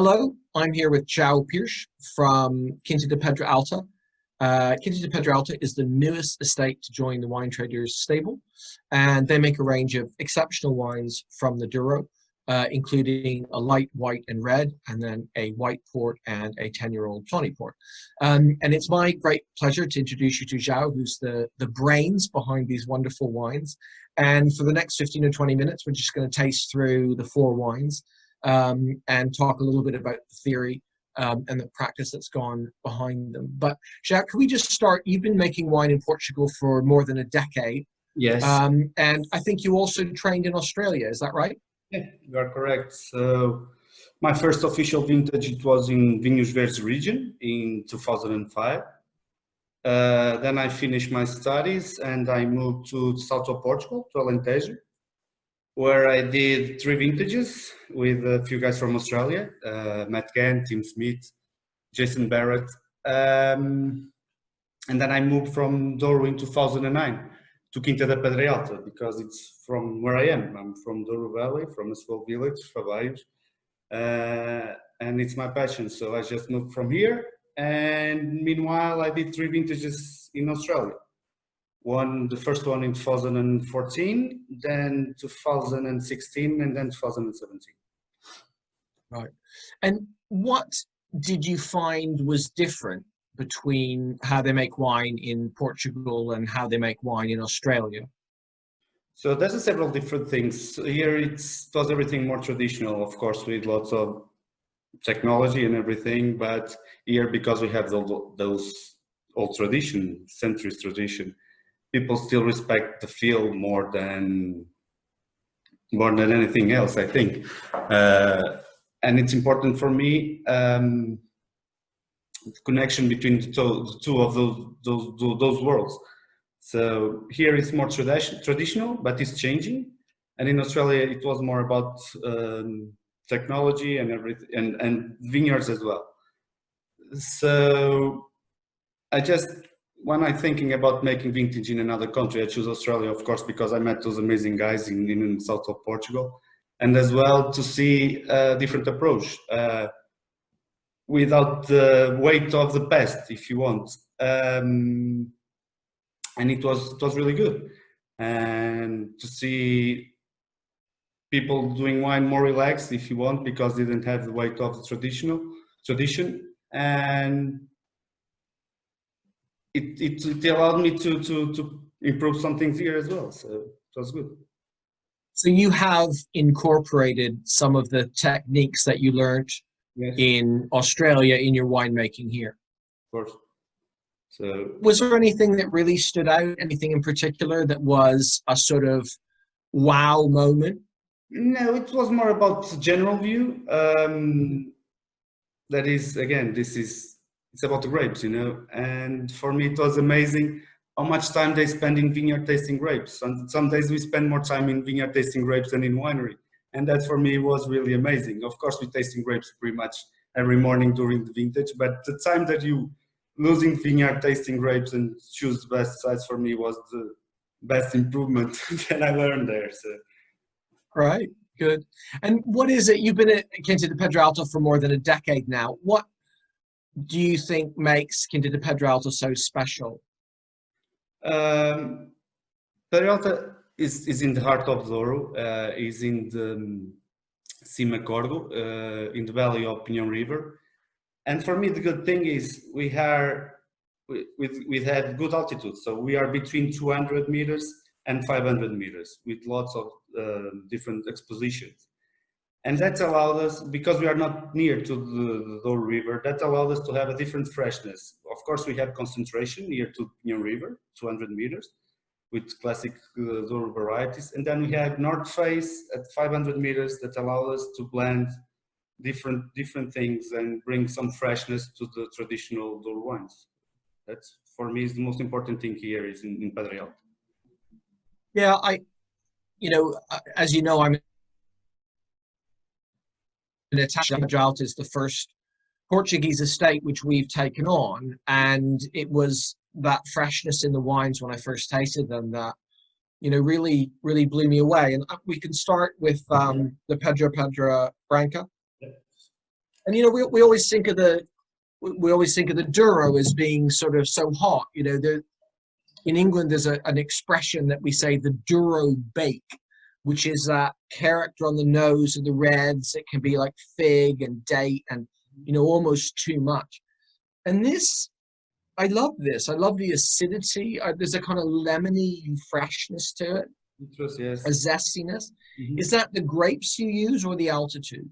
Hello, I'm here with João Pires from Quinta da Pedra Alta. Quinta da Pedra Alta is the newest estate to join the Winetraders stable, and they make a range of exceptional wines from the Douro, including a light white and red, and then a white port and a 10-year-old tawny port. And it's my great pleasure to introduce you to João, who's the brains behind these wonderful wines. And for the next 15 or 20 minutes, we're just going to taste through the four wines and talk a little bit about the theory and the practice that's gone behind them. But João, can we just start? You've been making wine in Portugal for more than a decade. Yes. And I think you also trained in Australia, is that right? Yeah, you are correct. So my first official vintage, it was in Vinhos Verdes region in 2005. Then I finished my studies and I moved to south of Portugal, to Alentejo, where I did 3 vintages with a few guys from Australia, Matt Gann, Tim Smith, Jason Barrett. And then I moved from Douro in 2009 to Quinta da Pedra Alta, because it's from where I am. I'm from Douro Valley, from a small village, Palij, and it's my passion. So I just moved from here. And meanwhile, I did 3 vintages in Australia. The first one in 2014, then 2016, and then 2017. Right. And what did you find was different between how they make wine in Portugal and how they make wine in Australia? So there's several different things. Here it was everything more traditional, of course, with lots of technology and everything, but here, because we have those old tradition, centuries tradition, people still respect the feel more than anything else, I think. And it's important for me, the connection between the two of those worlds. So here it's more traditional, but it's changing. And in Australia, it was more about technology and everything, and vineyards as well. So when I'm thinking about making vintage in another country, I choose Australia, of course, because I met those amazing guys in south of Portugal, and as well to see a different approach without the weight of the past, if you want. And it was really good, and to see people doing wine more relaxed, if you want, because they didn't have the weight of the tradition, and it allowed me to improve some things here as well. So it was good. So you have incorporated some of the techniques that you learned in Australia in your winemaking here. Of course. So was there anything that really stood out? Anything in particular that was a sort of wow moment? No, it was more about the general view. That is, again, it's about the grapes, you know. And for me, it was amazing how much time they spend in vineyard tasting grapes. And some days we spend more time in vineyard tasting grapes than in winery. And that for me was really amazing. Of course, we're tasting grapes pretty much every morning during the vintage, but the time that you losing vineyard tasting grapes and choose the best size, for me was the best improvement that I learned there. So. Right, good. And what is it? You've been at Quinta da Pedra Alta for more than a decade now. What do you think makes Quinta da Pedra Alta so special? Pedra Alta is in the heart of Douro, is in the Cima Cordo, in the valley of Pinhão River. And for me, the good thing is we have good altitude. So we are between 200 meters and 500 meters with lots of different expositions. And that allowed us, because we are not near to the Douro River, that allowed us to have a different freshness. Of course, we have concentration near to Pinhão River, 200 meters, with classic Douro varieties. And then we have North Face at 500 meters that allow us to blend different things and bring some freshness to the traditional Douro wines. That's, for me, is the most important thing here is in Pedra Alta. Yeah, as you know, I'm an Italian. Pedra Alta is the first Portuguese estate which we've taken on, and it was that freshness in the wines when I first tasted them that really blew me away. And we can start with the Pedra Branca. And we always think of the Douro as being sort of so hot. In England, there's an expression that we say, the Douro bake, which is that character on the nose of the reds. It can be like fig and date and, almost too much. And this, I love this. I love the acidity. There's a kind of lemony freshness to it. Yes. A zestiness. Mm-hmm. Is that the grapes you use or the altitude?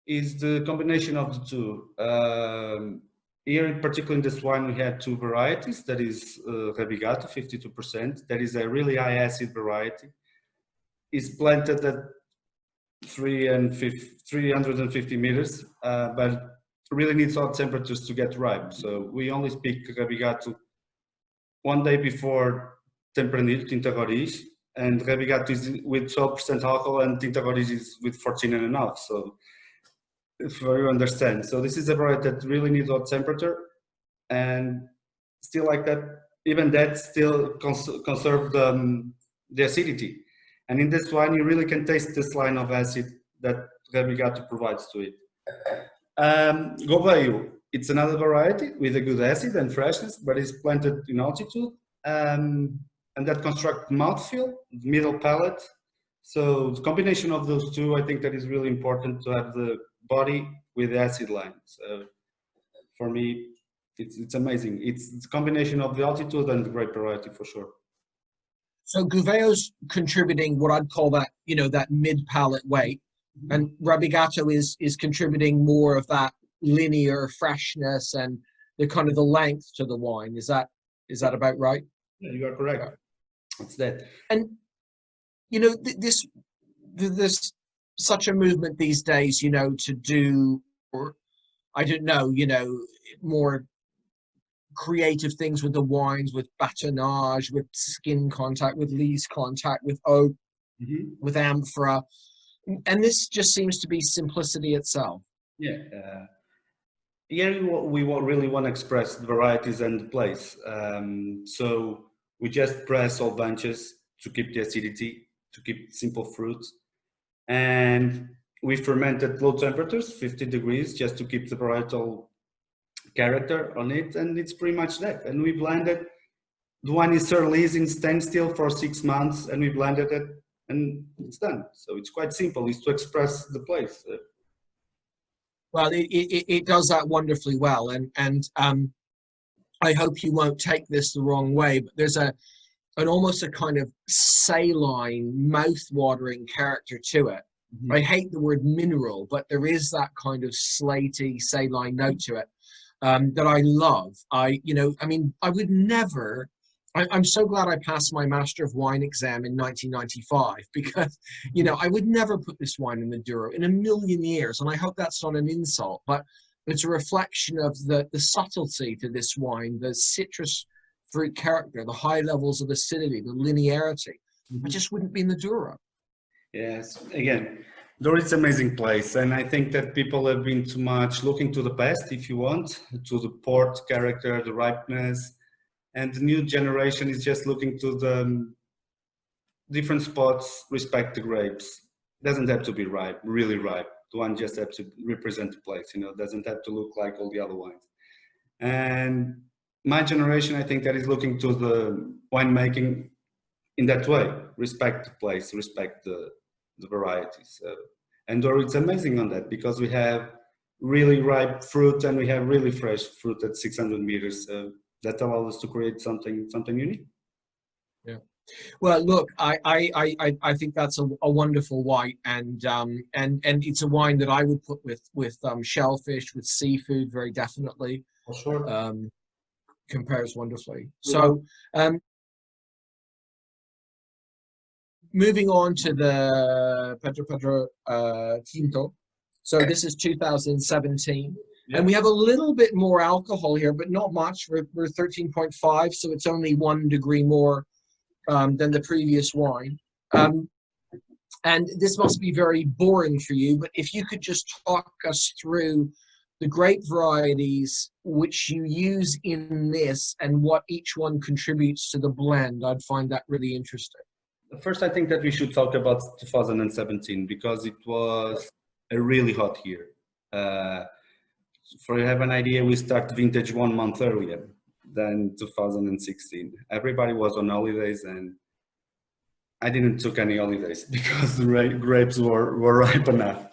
Is the combination of the two. Here, in particular in this wine, we had two varieties. That is Rebigato, 52%. That is a really high acid variety. It's planted at 350 meters, but really needs hot temperatures to get ripe. So we only pick Rebigato one day before Tempranillo, Tinta Roriz, and Rebigato is with 12% alcohol and Tinta Roriz is with 14.5. So if you understand. So this is a variety that really needs hot temperature, and still like that, even that still conserve the acidity. And in this wine, you really can taste this line of acid that Rebigato provides to it. Gouveia, it's another variety with a good acid and freshness, but it's planted in altitude, and that constructs mouthfeel, the middle palate. So the combination of those two, I think that is really important to have the body with the acid line. So for me, it's amazing. It's a combination of the altitude and the grape variety for sure. So Gouvea's contributing what I'd call that, that mid-palate weight, and Rebigato is contributing more of that linear freshness and the kind of the length to the wine. Is that about right? Yeah, you are correct. It's that. And there's such a movement these days, to do, or I don't know, more creative things with the wines, with batonnage, with skin contact, with lees contact, with oak, with amphora, and this just seems to be simplicity itself. Yeah. Here we really want to express the varieties and the place. So we just press all bunches to keep the acidity, to keep simple fruits, and we ferment at low temperatures, 50 degrees, just to keep the varietal character on it, and it's pretty much that. And we blended. The wine is served in standstill for 6 months, and we blended it, and it's done. So it's quite simple. It's to express the place. Well, it does that wonderfully well, and I hope you won't take this the wrong way, but there's an almost a kind of saline, mouth-watering character to it. I hate the word mineral, but there is that kind of slaty, saline note to it. That I love. I would never, I'm so glad I passed my Master of Wine exam in 1995 because, I would never put this wine in the Douro in a million years. And I hope that's not an insult, but it's a reflection of the subtlety to this wine, the citrus fruit character, the high levels of acidity, the linearity. I just wouldn't be in the Douro. Yes, again, Douro is an amazing place, and I think that people have been too much looking to the past, if you want, to the port character, the ripeness, and the new generation is just looking to the different spots, respect the grapes. It doesn't have to be ripe, really ripe. The one just has to represent the place, doesn't have to look like all the other wines. And my generation, I think that is looking to the winemaking in that way, respect the place, respect the varieties. And Douro is amazing on that because we have really ripe fruit and we have really fresh fruit at 600 meters. That allows us to create something unique. Yeah. Well, look, I think that's a wonderful white, and it's a wine that I would put with shellfish, with seafood, very definitely. For sure. Compares wonderfully. So. Moving on to the Pedra Quinta. So this is 2017. And we have a little bit more alcohol here, but not much. We're 13.5, so it's only 1 degree more than the previous wine. And this must be very boring for you, but if you could just talk us through the grape varieties which you use in this and what each one contributes to the blend, I'd find that really interesting. First, I think that we should talk about 2017 because it was a really hot year. For you have an idea, we start vintage 1 month earlier than 2016. Everybody was on holidays, and I didn't took any holidays because the grapes were ripe enough.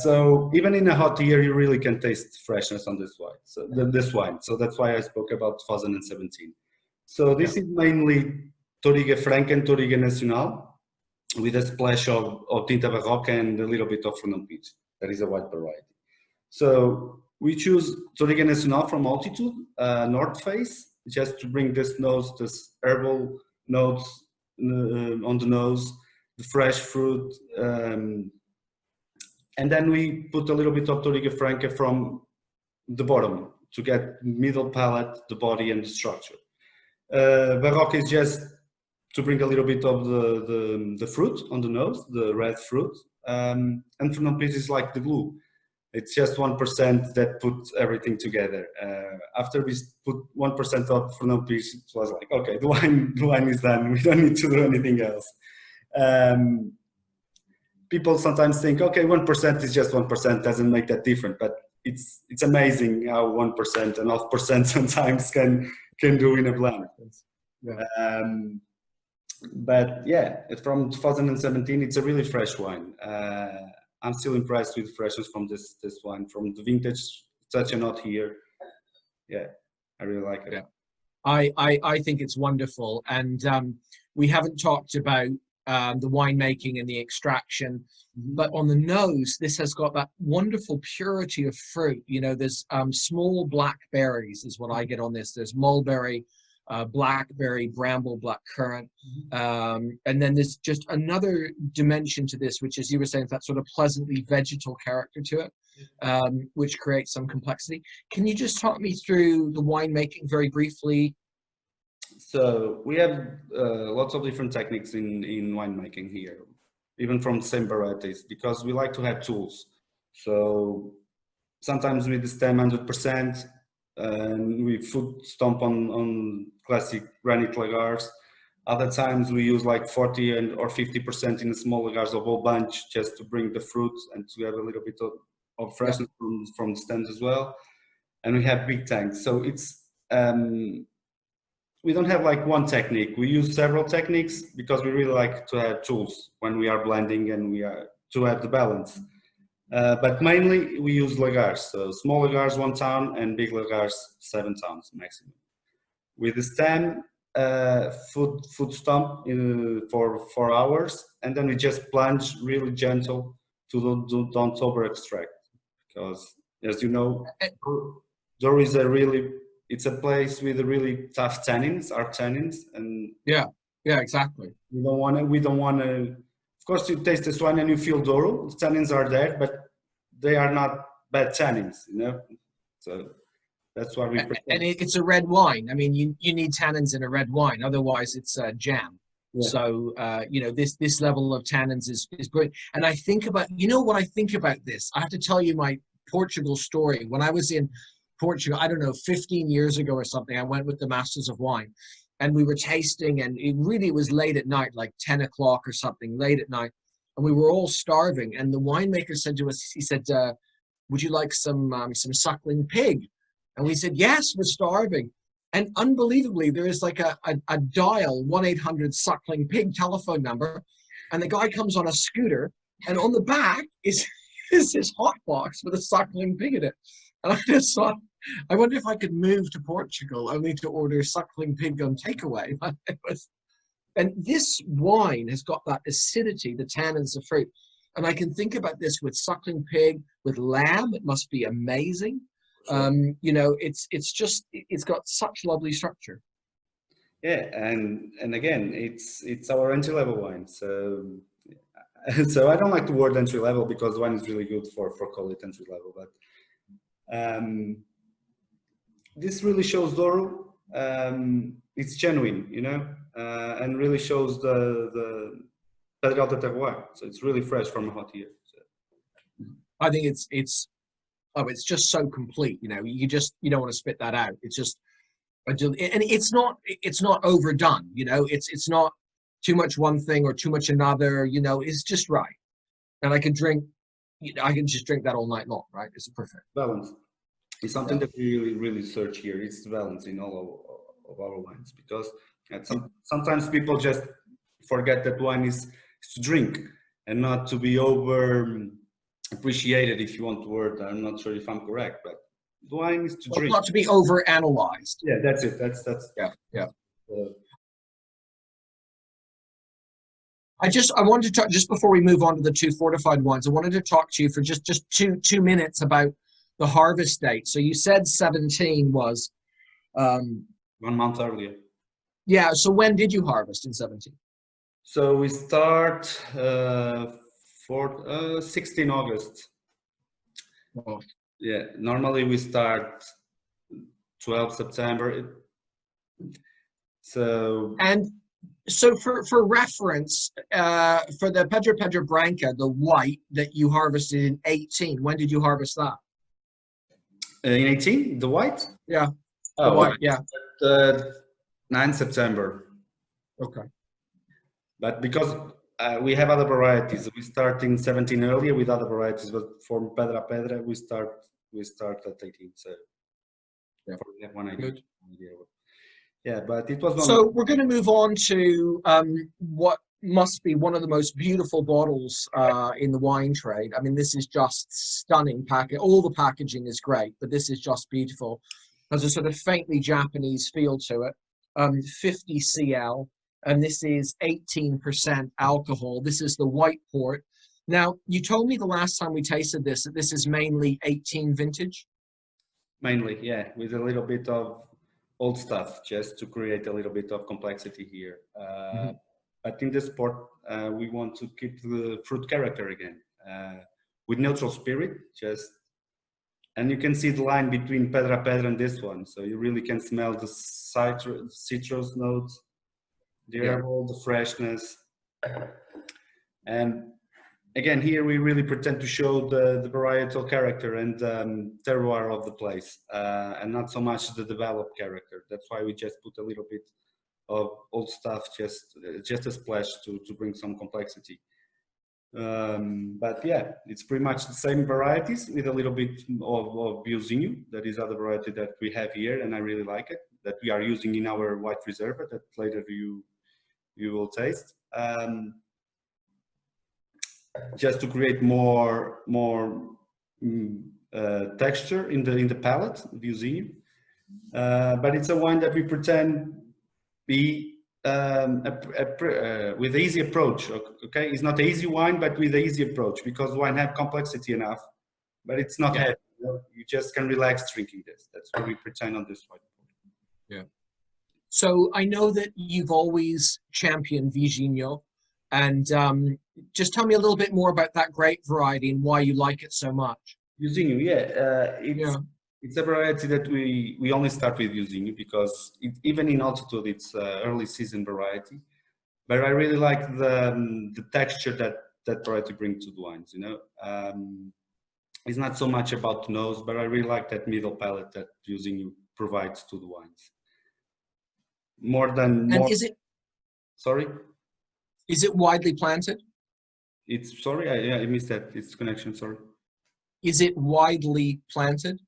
So even in a hot year, you really can taste freshness on this wine. So this wine. So that's why I spoke about 2017. So this is mainly Touriga Franca and Touriga Nacional, with a splash of Tinta Barroca and a little bit of Fernão Pires. That is a white variety. So we choose Touriga Nacional from altitude, north face, just to bring this herbal notes on the nose, the fresh fruit, and then we put a little bit of Touriga Franca from the bottom to get middle palate, the body, and the structure. Barroca is just to bring a little bit of the fruit on the nose, the red fruit, and Fernão Pires is like the glue. It's just 1% that puts everything together. After we put 1% of Fernão Pires, it was like, okay, the wine is done. We don't need to do anything else. People sometimes think, okay, 1% is just 1%, doesn't make that different. But it's amazing how 1% and 0.5% sometimes can do in a blend. Yeah. But yeah, from 2017, it's a really fresh wine. I'm still impressed with the freshness from this wine, from the vintage, such a hot year. Yeah, I really like it. Yeah, I think it's wonderful. And we haven't talked about the winemaking and the extraction, but on the nose, this has got that wonderful purity of fruit. You know, there's small black berries is what I get on this. There's mulberry, blackberry, bramble, blackcurrant, and then there's just another dimension to this, which is, you were saying, that sort of pleasantly vegetal character to it, which creates some complexity. Can you just talk me through the winemaking very briefly? So we have lots of different techniques in winemaking here, even from the same varieties, because we like to have tools. So sometimes we stem 100%, and we foot stomp on classic granite lagars. Other times we use like 40 or 50% in the small lagars of whole bunch, just to bring the fruit and to have a little bit of freshness from the stems as well. And we have big tanks. So it's we don't have like one technique. We use several techniques because we really like to have tools when we are blending and we are to have the balance. But mainly we use lagars, so small lagars 1 ton and big lagars 7 tons maximum. With the stem, foot stomp for 4 hours, and then we just plunge really gentle to don't over extract, because as you know, Douro is it's a place with really tough tannins, hard tannins, and yeah, exactly. We don't want to. Of course, you taste this wine and you feel Douro. The tannins are there, but they are not bad tannins, you know. So that's why we. And it's a red wine. I mean, you need tannins in a red wine, otherwise it's jam. Yeah. So you know, this level of tannins is brilliant. And I think about, you know, what I think about this. I have to tell you my Portugal story. When I was in Portugal, I don't know, 15 years ago or something, I went with the Masters of Wine, and we were tasting, and it was late at night, like 10 o'clock or something, late at night, and we were all starving. And the winemaker said to us, he said, would you like some suckling pig? And we said, yes, we're starving. And unbelievably, there is like a dial, 1-800 suckling pig telephone number, and the guy comes on a scooter, and on the back is this hot box with a suckling pig in it. And I just thought, I wonder if I could move to Portugal only to order suckling pig on takeaway. And this wine has got that acidity, the tannins of fruit. And I can think about this with suckling pig, with lamb. It must be amazing. Sure. You know, it's got such lovely structure. Yeah, and again, it's our entry level wine. So I don't like the word entry level, because the wine is really good for call it entry level, but. This really shows Douro. It's genuine, you know, and really shows the Pedra Alta terroir. So it's really fresh from a hot year. So. I think it's just so complete. You know, you don't want to spit that out. It's just, and it's not overdone. You know, it's not too much one thing or too much another. You know, it's just right. And I could drink, I can just drink that all night long, right? It's perfect. Balance. It's something that we really search here. It's the balance in all of our wines, because sometimes people just forget that wine is to drink and not to be over appreciated, if you want the word. I'm not sure if I'm correct, but the wine is to drink. Not to be over analyzed. Yeah, that's it. That's yeah. I wanted to talk, just before we move on to the two fortified wines, I wanted to talk to you for just two minutes about the harvest date. So you said 17 was 1 month earlier. Yeah. So when did you harvest in 17? So we start for 16 August. Oh. Yeah, normally we start 12 September. So for reference, for the Pedra Branca, the white that you harvested in 18, when did you harvest that? In 18, the white? Yeah. Oh, the white, yeah. 9 September. Okay. But because we have other varieties, we start in 17 earlier with other varieties, but for Pedra we start at 18. So yeah, for that one idea. Good. Yeah, but it was. So we're going to move on to what must be one of the most beautiful bottles in the wine trade. I mean, this is just stunning package. All the packaging is great, but this is just beautiful. There's a sort of faintly Japanese feel to it. 50 CL, and this is 18% alcohol. This is the white port. Now, you told me the last time we tasted this that this is mainly 18 vintage. Mainly, yeah, with a little bit of old stuff, just to create a little bit of complexity here. But in this port, we want to keep the fruit character again, with neutral spirit, and you can see the line between Pedra and this one, so you really can smell the citrus notes, the herbal, the freshness, and again, here we really pretend to show the varietal character and terroir of the place, and not so much the developed character. That's why we just put a little bit of old stuff, just a splash to bring some complexity. But yeah, it's pretty much the same varieties with a little bit of Biozinho. That is other variety that we have here, and I really like it, that we are using in our white reserva that later you will taste. Just to create more texture in the palate, Biozinho. But it's a wine that we pretend be with easy approach. Okay, it's not an easy wine, but with an easy approach, because wine have complexity enough, but it's not heavy. You just can relax drinking this. That's what we pretend on this wine. Yeah. So I know that you've always championed Viginho, and just tell me a little bit more about that grape variety and why you like it so much. Viginho, it's a variety that we only start with Viginho because even in altitude it's early season variety. But I really like the texture that variety brings to the wines. You know, it's not so much about the nose, but I really like that middle palate that Viginho provides to the wines. Is it? Sorry. Is it widely planted? It's sorry, I missed that. It's connection. Sorry. Is it widely planted?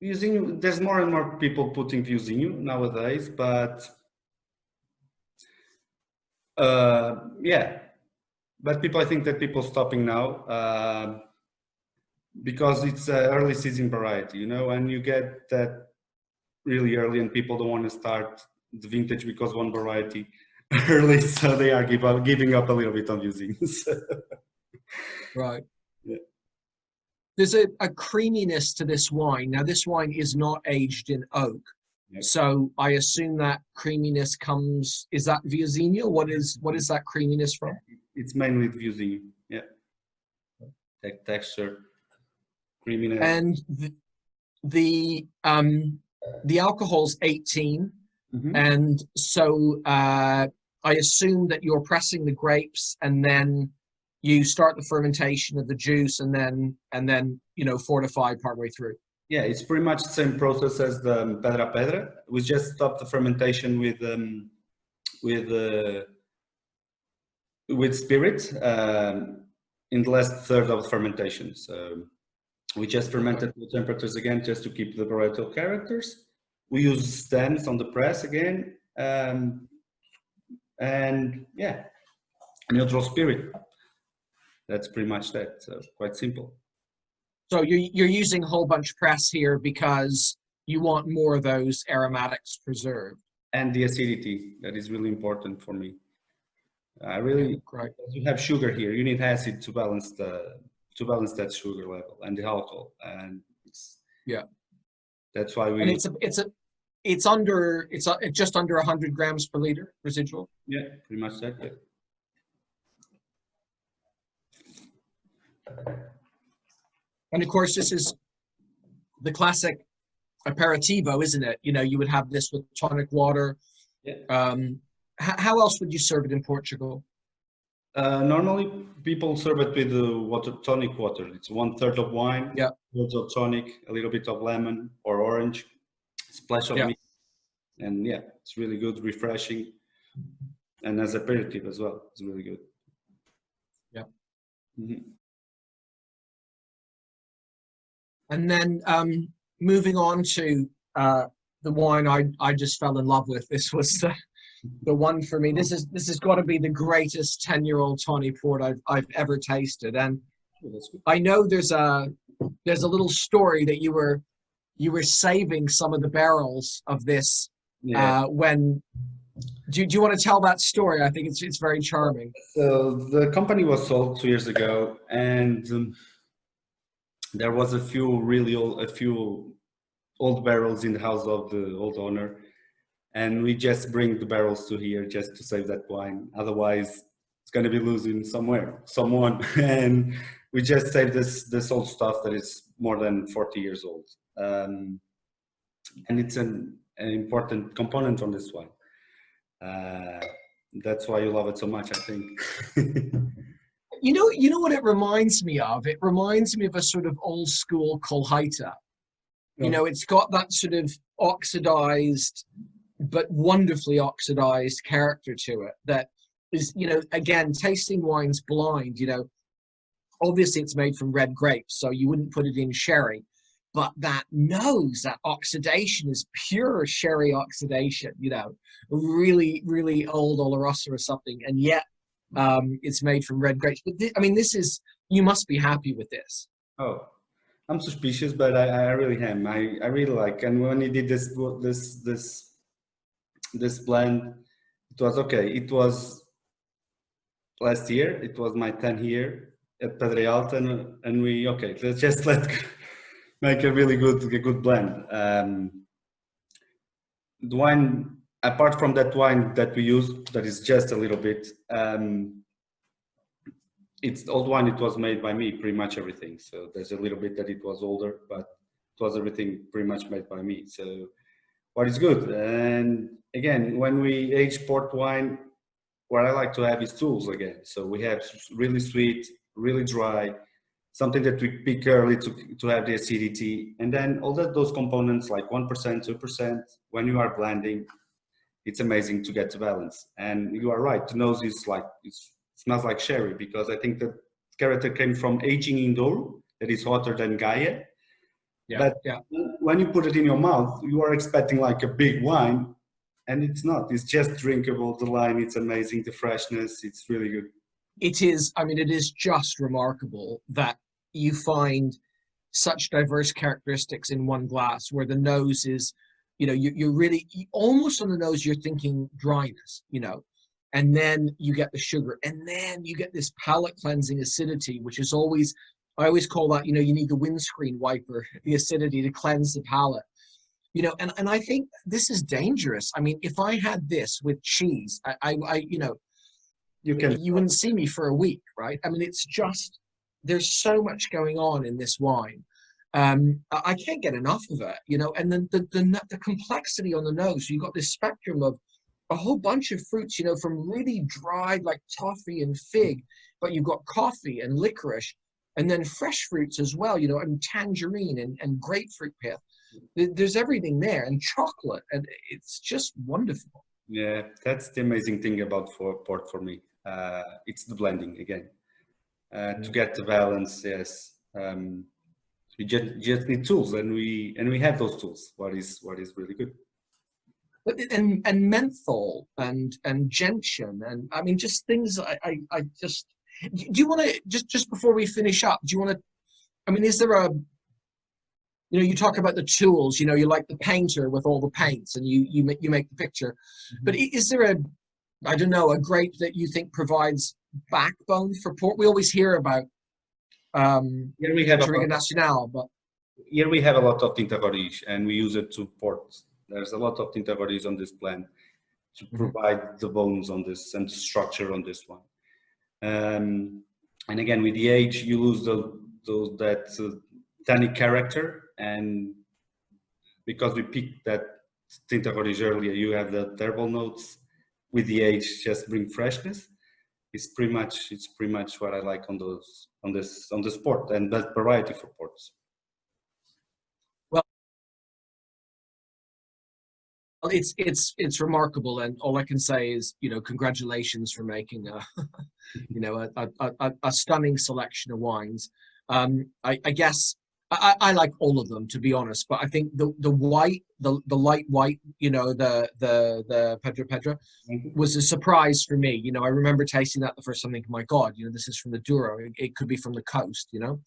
There's more and more people putting Vizinho nowadays, but yeah, but I think that people stopping now because it's an early season variety, you know, and you get that really early, and people don't want to start the vintage because one variety early, so they are giving up a little bit on Vizinho. Right. Yeah. There's a creaminess to this wine. Now, this wine is not aged in oak. Yep. So I assume that creaminess comes, is that Vizinho? What is that creaminess from? It's mainly Vizinho, yeah. Texture, creaminess. And the alcohol's 18. Mm-hmm. And so I assume that you're pressing the grapes and then you start the fermentation of the juice and then you know, fortify partway through. Yeah, it's pretty much the same process as the Pedra. We just stop the fermentation with spirit. in the last third of the fermentation. So we just fermented the temperatures again, just to keep the varietal characters. We use stems on the press again, and yeah, neutral spirit. That's pretty much that. So quite simple. So you're using a whole bunch press here because you want more of those aromatics preserved. And the acidity, that is really important for me. I really, you have sugar here. You need acid to balance that sugar level and the alcohol, and that's why we. And it's just under 100 grams per liter residual. Yeah, pretty much that. Yeah. And of course, this is the classic aperitivo, isn't it? You know, you would have this with tonic water. Yeah. How else would you serve it in Portugal? Normally, people serve it with tonic water. It's 1/3 of wine, 1/3 of tonic, a little bit of lemon or orange, splash of meat, and yeah, it's really good, refreshing, and as aperitif as well. It's really good. Yeah. Mm-hmm. And then moving on to the wine I just fell in love with. This was the one for me. This has got to be the greatest 10-year-old tawny port I've ever tasted. And I know there's a little story that you were saving some of the barrels of this when. Do you want to tell that story? I think it's very charming. So the company was sold 2 years ago, and there was a few old barrels in the house of the old owner, and we just bring the barrels to here just to save that wine. Otherwise, it's going to be losing someone, and we just save this old stuff that is more than 40 years old, and it's an important component from this wine. That's why you love it so much, I think. You know what it reminds me of? It reminds me of a sort of old school Colheita. You know, it's got that sort of oxidized, but wonderfully oxidized character to it that is, you know, again, tasting wines blind, you know, obviously it's made from red grapes, so you wouldn't put it in sherry, but that nose, that oxidation is pure sherry oxidation, you know, really, really old Oloroso or something, and yet it's made from red grapes. But I mean, you must be happy with this. Oh, I'm suspicious, but I really am. I really like. And when he did this blend, it was okay. It was last year. It was my 10th year at Pedra Alta, and let's just make a really good blend. The wine, apart from that wine that we used, that is just a little bit. It's old wine. It was made by me, pretty much everything. So there's a little bit that it was older, but it was everything pretty much made by me. So what is good. And again, when we age port wine, what I like to have is tools again. So we have really sweet, really dry, something that we pick early to have the acidity, and then all those components like 1%, 2%. When you are blending, it's amazing to get to balance. And you are right. The nose is like it smells like sherry, because I think the character came from aging in Douro, that is hotter than Gaia. But when you put it in your mouth, you are expecting like a big wine, and it's not. It's just drinkable. The line, it's amazing. The freshness, it's really good. It is. I mean, it is just remarkable that you find such diverse characteristics in one glass, where the nose is, you know, you're really almost on the nose, you're thinking dryness, you know, and then you get the sugar, and then you get this palate cleansing acidity, which is always, I always call that, you know, you need the windscreen wiper, the acidity to cleanse the palate, you know, and I think this is dangerous. I mean, if I had this with cheese, I you know, you wouldn't see me for a week, right? I mean, it's just, there's so much going on in this wine. I can't get enough of it, you know, and then the complexity on the nose. You got this spectrum of a whole bunch of fruits, you know, from really dried like toffee and fig, but you've got coffee and licorice, and then fresh fruits as well, you know, and tangerine and grapefruit pith. There's everything there, and chocolate, and it's just wonderful. Yeah, that's the amazing thing about port for me. It's the blending again. to get the balance. Yes, we just need tools, and we have those tools. What is really good. And menthol and gentian, and I mean, just things I just. Do you want to just before we finish up? Do you want to? I mean, is there a? You know, you talk about the tools. You know, you're like the painter with all the paints, and you make the picture. But is there a, I don't know, a grape that you think provides backbone for port? We always hear about Here we have Touriga Nacional, but here we have a lot of Tinta Roriz, and we use it to port. There's a lot of Tinta Roriz on this plant to provide the bones on this and the structure on this one. And again, with the age, you lose that tannic character, and because we picked that Tinta Roriz earlier, you have the herbal notes. With the age, just bring freshness. It's pretty much what I like on this port, and that variety for ports. Well, it's remarkable, and all I can say is, you know, congratulations for making a, you know, a stunning selection of wines. I guess I like all of them, to be honest, but I think the white, the light white, you know, the Pedra was a surprise for me. You know, I remember tasting that the first time, thinking, my God, you know, this is from the Douro. It could be from the coast, you know.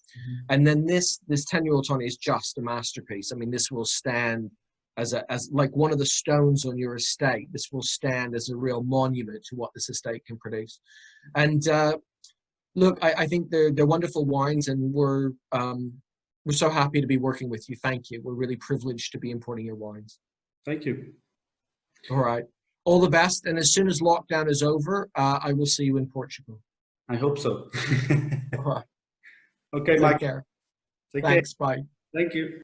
And then this 10-year-old Tawny is just a masterpiece. I mean, this will stand as like one of the stones on your estate. This will stand as a real monument to what this estate can produce. And look, I think they're wonderful wines, and we're so happy to be working with you. Thank you. We're really privileged to be importing your wines. Thank you. All right. All the best. And as soon as lockdown is over, I will see you in Portugal. I hope so. All right. Okay, Take Mike. care. Take Thanks. care. Bye. Thank you.